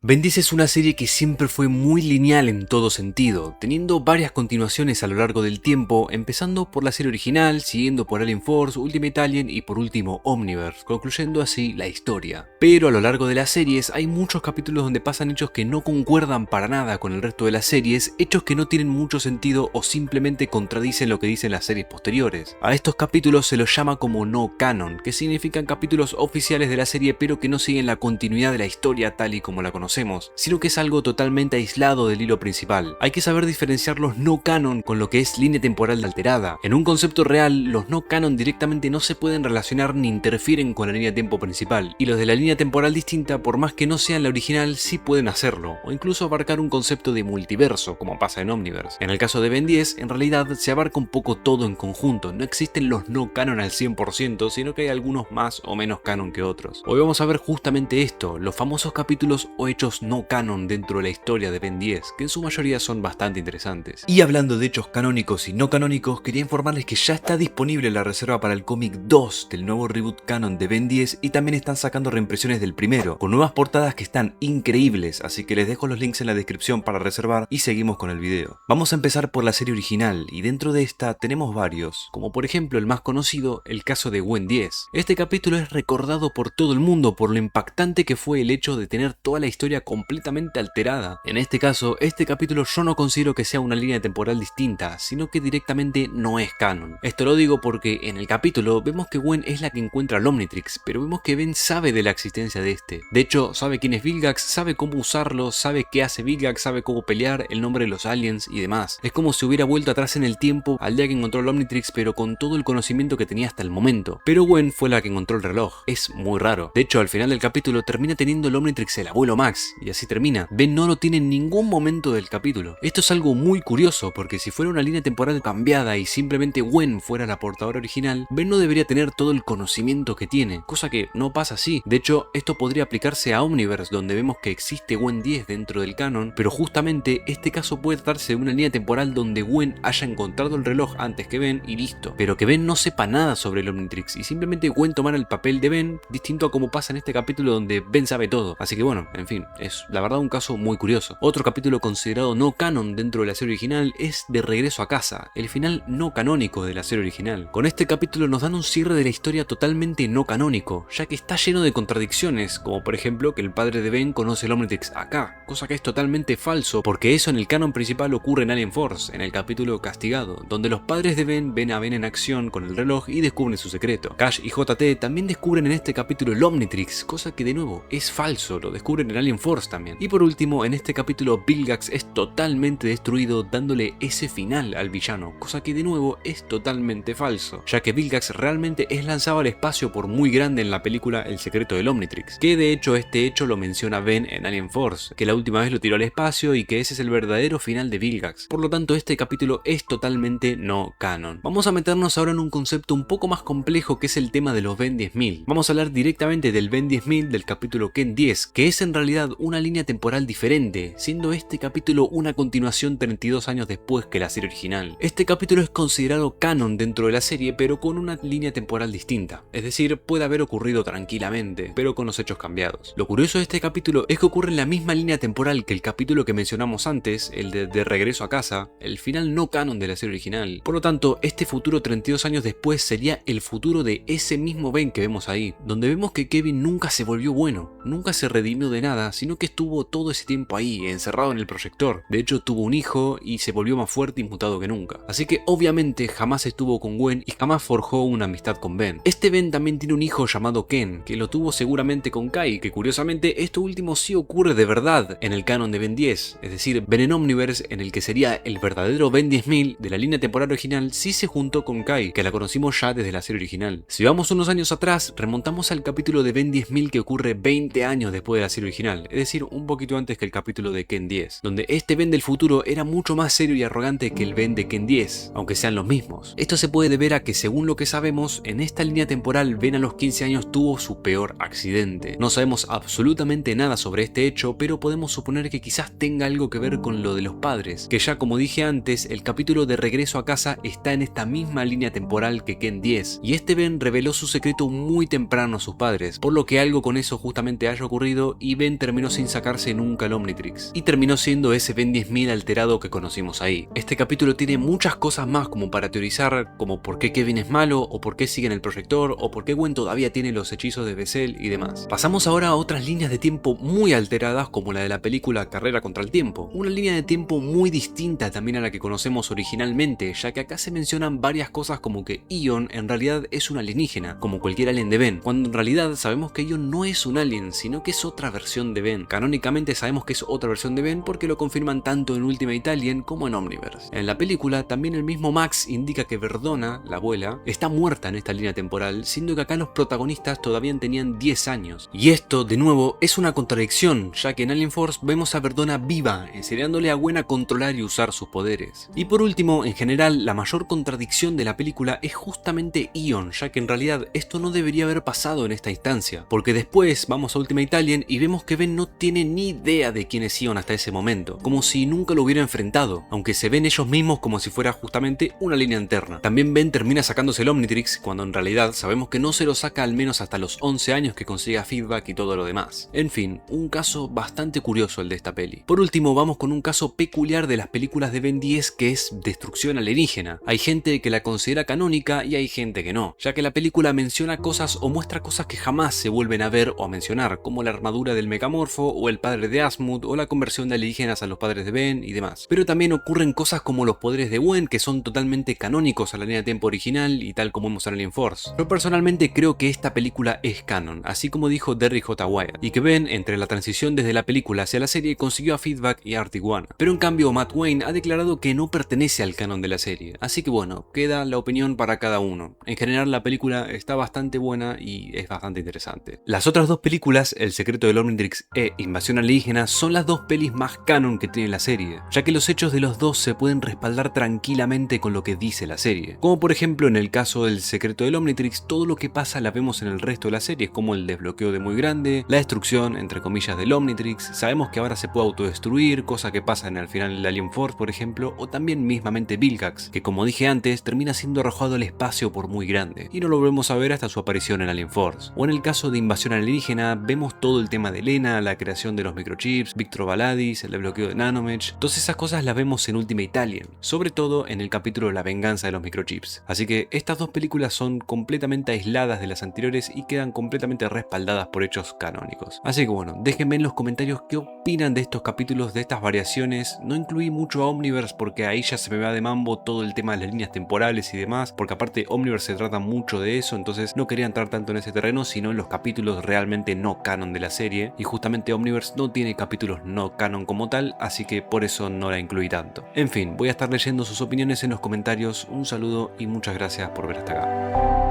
Ben 10 es una serie que siempre fue muy lineal en todo sentido, teniendo varias continuaciones a lo largo del tiempo, empezando por la serie original, siguiendo por Alien Force, Ultimate Alien y por último Omniverse, concluyendo así la historia. Pero a lo largo de las series hay muchos capítulos donde pasan hechos que no concuerdan para nada con el resto de las series, hechos que no tienen mucho sentido o simplemente contradicen lo que dicen las series posteriores. A estos capítulos se los llama como no canon, que significan capítulos oficiales de la serie pero que no siguen la continuidad de la historia tal y como la conocemos, sino que es algo totalmente aislado del hilo principal. Hay que saber diferenciar los no canon con lo que es línea temporal alterada. En un concepto real, los no canon directamente no se pueden relacionar ni interfieren con la línea de tiempo principal, y los de la línea temporal distinta, por más que no sean la original, sí pueden hacerlo, o incluso abarcar un concepto de multiverso, como pasa en Omniverse. En el caso de Ben 10, en realidad se abarca un poco todo en conjunto, no existen los no canon al 100%, sino que hay algunos más o menos canon que otros. Hoy vamos a ver justamente esto, los famosos capítulos o hechos no canon dentro de la historia de Ben 10, que en su mayoría son bastante interesantes. Y hablando de hechos canónicos y no canónicos, quería informarles que ya está disponible la reserva para el cómic 2 del nuevo reboot canon de Ben 10 y también están sacando reimpresiones del primero, con nuevas portadas que están increíbles, así que les dejo los links en la descripción para reservar y seguimos con el video. Vamos a empezar por la serie original y dentro de esta tenemos varios, como por ejemplo el más conocido, el caso de Gwen 10. Este capítulo es recordado por todo el mundo por lo impactante que fue el hecho de tener toda la historia completamente alterada. En este caso, este capítulo yo no considero que sea una línea temporal distinta, sino que directamente no es canon. Esto lo digo porque en el capítulo vemos que Gwen es la que encuentra al Omnitrix, pero vemos que Ben sabe de la existencia de este. De hecho, sabe quién es Vilgax, sabe cómo usarlo, sabe qué hace Vilgax, sabe cómo pelear, el nombre de los aliens y demás. Es como si hubiera vuelto atrás en el tiempo al día que encontró al Omnitrix, pero con todo el conocimiento que tenía hasta el momento. Pero Gwen fue la que encontró el reloj. Es muy raro. De hecho, al final del capítulo termina teniendo el Omnitrix el abuelo Max, y así termina. Ben no lo tiene en ningún momento del capítulo. Esto es algo muy curioso, porque si fuera una línea temporal cambiada y simplemente Gwen fuera la portadora original, Ben no debería tener todo el conocimiento que tiene, cosa que no pasa así. De hecho, esto podría aplicarse a Omniverse, donde vemos que existe Gwen 10 dentro del canon, pero justamente este caso puede tratarse de una línea temporal donde Gwen haya encontrado el reloj antes que Ben y listo, pero que Ben no sepa nada sobre el Omnitrix y simplemente Gwen tomara el papel de Ben, distinto a como pasa en este capítulo donde Ben sabe todo. Así que bueno, en fin, es la verdad un caso muy curioso. Otro capítulo considerado no canon dentro de la serie original es De Regreso a Casa, el final no canónico de la serie original. Con este capítulo nos dan un cierre de la historia totalmente no canónico, ya que está lleno de contradicciones, como por ejemplo que el padre de Ben conoce el Omnitrix acá, cosa que es totalmente falso, porque eso en el canon principal ocurre en Alien Force, en el capítulo Castigado, donde los padres de Ben ven a Ben en acción con el reloj y descubren su secreto. Cash y JT también descubren en este capítulo el Omnitrix, cosa que de nuevo es falso, lo descubren en Alien Force también. Y por último, en este capítulo Vilgax es totalmente destruido dándole ese final al villano, cosa que de nuevo es totalmente falso, ya que Vilgax realmente es lanzado al espacio por muy grande en la película El secreto del Omnitrix, que de hecho este hecho lo menciona Ben en Alien Force, que la última vez lo tiró al espacio y que ese es el verdadero final de Vilgax. Por lo tanto, este capítulo es totalmente no canon. Vamos a meternos ahora en un concepto un poco más complejo que es el tema de los Ben 10.000. Vamos a hablar directamente del Ben 10.000 del capítulo Ken 10, que es en realidad una línea temporal diferente, siendo este capítulo una continuación 32 años después que la serie original. Este capítulo es considerado canon dentro de la serie, pero con una línea temporal distinta, es decir, puede haber ocurrido tranquilamente, pero con los hechos cambiados. Lo curioso de este capítulo es que ocurre en la misma línea temporal que el capítulo que mencionamos antes, el de Regreso a Casa, el final no canon de la serie original. Por lo tanto, este futuro 32 años después sería el futuro de ese mismo Ben que vemos ahí, donde vemos que Kevin nunca se volvió bueno, nunca se redimió de nada, sino que estuvo todo ese tiempo ahí, encerrado en el proyector. De hecho, tuvo un hijo y se volvió más fuerte y mutado que nunca. Así que obviamente jamás estuvo con Gwen y jamás forjó una amistad con Ben. Este Ben también tiene un hijo llamado Ken, que lo tuvo seguramente con Kai, que curiosamente esto último sí ocurre de verdad en el canon de Ben 10, es decir, Ben en Omniverse, en el que sería el verdadero Ben 10.000 de la línea temporal original, sí se juntó con Kai, que la conocimos ya desde la serie original. Si vamos unos años atrás, remontamos al capítulo de Ben 10.000 que ocurre 20 años después de la serie original, es decir, un poquito antes que el capítulo de Ken 10, donde este Ben del futuro era mucho más serio y arrogante que el Ben de Ken 10, aunque sean los mismos. Esto se puede deber a que, según lo que sabemos, en esta línea temporal Ben a los 15 años tuvo su peor accidente. No sabemos absolutamente nada sobre este hecho, pero podemos suponer que quizás tenga algo que ver con lo de los padres, que ya como dije antes, el capítulo de Regreso a Casa está en esta misma línea temporal que Ken 10, y este Ben reveló su secreto muy temprano a sus padres, por lo que algo con eso justamente haya ocurrido y Ben terminó sin sacarse nunca el Omnitrix, y terminó siendo ese Ben 10.000 alterado que conocimos ahí. Este capítulo tiene muchas cosas más como para teorizar, como por qué Kevin es malo, o por qué sigue en el proyector, o por qué Gwen todavía tiene los hechizos de Bessel y demás. Pasamos ahora a otras líneas de tiempo muy alteradas como la de la película Carrera contra el Tiempo, una línea de tiempo muy distinta también a la que conocemos originalmente, ya que acá se mencionan varias cosas como que Ion en realidad es un alienígena, como cualquier alien de Ben, cuando en realidad sabemos que Ion no es un alien, sino que es otra versión de Ben. Canónicamente sabemos que es otra versión de Ben porque lo confirman tanto en Ultimate Alien como en Omniverse. En la película también el mismo Max indica que Verdona, la abuela, está muerta en esta línea temporal, siendo que acá los protagonistas todavía tenían 10 años. Y esto, de nuevo, es una contradicción, ya que en Alien Force vemos a Verdona viva, enseñándole a Gwen a controlar y usar sus poderes. Y por último, en general, la mayor contradicción de la película es justamente Ion, ya que en realidad esto no debería haber pasado en esta instancia, porque después vamos a Ultimate Alien y vemos que Ben no tiene ni idea de quién es Ion hasta ese momento, como si nunca lo hubiera enfrentado, aunque se ven ellos mismos como si fuera justamente una línea interna. También Ben termina sacándose el Omnitrix, cuando en realidad sabemos que no se lo saca al menos hasta los 11 años que consiga feedback y todo lo demás. En fin, un caso bastante curioso el de esta peli. Por último, vamos con un caso peculiar de las películas de Ben 10, que es destrucción alienígena. Hay gente que la considera canónica y hay gente que no, ya que la película menciona cosas o muestra cosas que jamás se vuelven a ver o a mencionar, como la armadura del Megamorfo o el padre de Asmund o la conversión de alienígenas a los padres de Ben y demás. Pero también ocurren cosas como los poderes de Gwen, que son totalmente canónicos a la línea de tiempo original y tal como vemos en Alien Force. Yo personalmente creo que esta película es canon, así como dijo Derrick J. Wyatt, y que Ben, entre la transición desde la película hacia la serie, consiguió a Feedback y a Artiguana. Pero en cambio Matt Wayne ha declarado que no pertenece al canon de la serie, así que bueno, queda la opinión para cada uno. En general la película está bastante buena y es bastante interesante. Las otras dos películas, El secreto del Omnitrix e Invasión alienígena, son las dos pelis más canon que tiene la serie, ya que los hechos de los dos se pueden respaldar tranquilamente con lo que dice la serie. Como por ejemplo en el caso del secreto del Omnitrix, todo lo que pasa la vemos en el resto de la serie, como el desbloqueo de Muy Grande, la destrucción entre comillas del Omnitrix, sabemos que ahora se puede autodestruir, cosa que pasa en el final de Alien Force por ejemplo, o también mismamente Vilgax, que como dije antes termina siendo arrojado al espacio por Muy Grande, y no lo volvemos a ver hasta su aparición en Alien Force. O en el caso de Invasión alienígena, vemos todo el tema de Lena, la creación de los microchips, Victor Valadis, el desbloqueo de Nanomech, todas esas cosas las vemos en Ultimate Alien, sobre todo en el capítulo La venganza de los microchips. Así que estas dos películas son completamente aisladas de las anteriores y quedan completamente respaldadas por hechos canónicos. Así que bueno, déjenme en los comentarios qué opinan de estos capítulos, de estas variaciones. No incluí mucho a Omniverse porque ahí ya se me va de mambo todo el tema de las líneas temporales y demás, porque aparte Omniverse se trata mucho de eso, entonces no quería entrar tanto en ese terreno, sino en los capítulos realmente no canon de la serie, y justamente Omniverse no tiene capítulos no canon como tal, así que por eso no la incluí tanto. En fin, voy a estar leyendo sus opiniones en los comentarios, un saludo y muchas gracias por ver hasta acá.